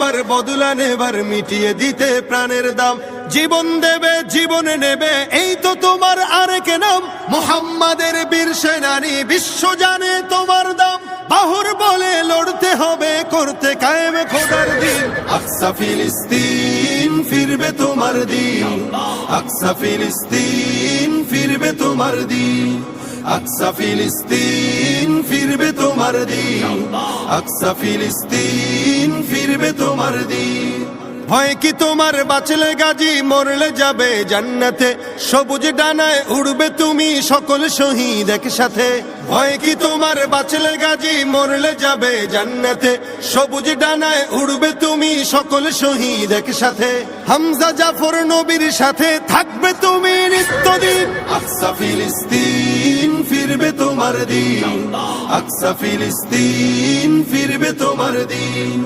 এবার বদলা নেবার মিটিয়ে দিতে প্রাণের দাম জীবন দেবে জীবন নেবে এই তো তোমার আরেক নাম মুহাম্মাদের বীর সেনানী বিশ্ব জানে তোমার দাম বাহুর বলে লড়তে হবে করতে কায়েম খোদার দিন আকসা ফিলিস্তিন ফিরবে তোমার দিন আকসা ফিলিস্তিন ফিরবে তোমার দিন আকসা ফিলিস্তিন ফিরবে তোমার দিন আকসা ফিলিস্তিন ফিরবে তোমার দিন ভয় কি তোমার বাঁচলে গাজী মরলে যাবে জান্নাতে সবুজ ডানায় উড়বে তুমি সকল শহীদ একসাথে ভয় কি তোমার বাঁচলে গাজী মরলে যাবে জান্নাতে সবুজ ডানায় উড়বে তুমি সকল শহীদ একসাথে হামজা জাফর নবীর সাথে থাকবে তুমি নিত্যদিন আকসা ফিলিস্তিন ফিরবে তোমার দিন আকসা ফিলিস্তিন ফিরবে তোমার দিন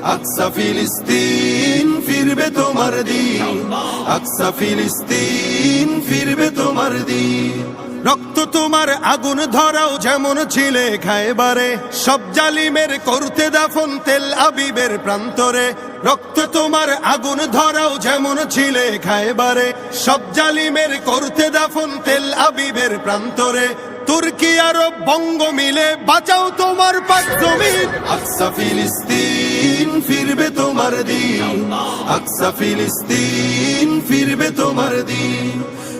আকসা ফিলিস্তিন ফিরবে তোমার দিন আকসা ফিলিস্তিন ফিরবে তোমার দিন রক্ত তোমার আগুন ধরাও যেমন ছিলে খায়বারে সব জালিমের করতে দাফন তেল আবিবের প্রান্তরে রক্ত তোমার আগুন ধরাও যেমন ছিলে খায়বারে সব জালিমের করতে দাফন তেল আবিবের প্রান্তরে তুর্কি আরব বঙ্গ মিলে বাঁচাও তোমার পাক জমিন আকসা ফিলিস্তিন ফিরবে তোমার দিন আকসা ফিলিস্তিন ফিরবে তোমার দিন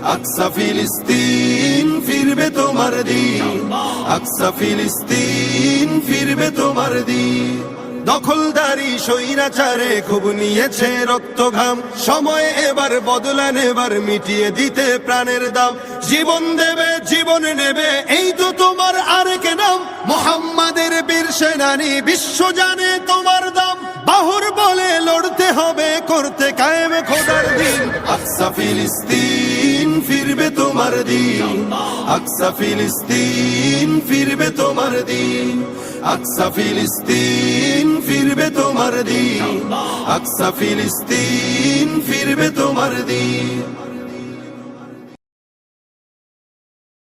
আকসা ফিলিস্তিন ফিরবে তোমার দিন আকসা ফিলিস্তিন ফিরবে তোমার দিন দখলদারি স্বৈরাচারে খুব নিয়েছে রক্ত ঘাম সময় এবার বদলা নেবার মিটিয়ে দিতে প্রাণের দাম জীবন দেবে জীবন নেবে এই তো তোমার আরেক নাম মুহাম্মাদের বীর সেনানী বিশ্ব জানে তোমার দাম বাহুর বলে লড়তে হবে করতে কায়েম খোদার দিন আকসা ফিলিস্তিন ফিরবে তোমার দিন আকসা ফিলিস্তিন ফিরবে তোমার দিন আকসা ফিলিস্তিন ফিরবে তোমার দিন আকসা ফিলিস্তিন ফিরবে তোমার দিন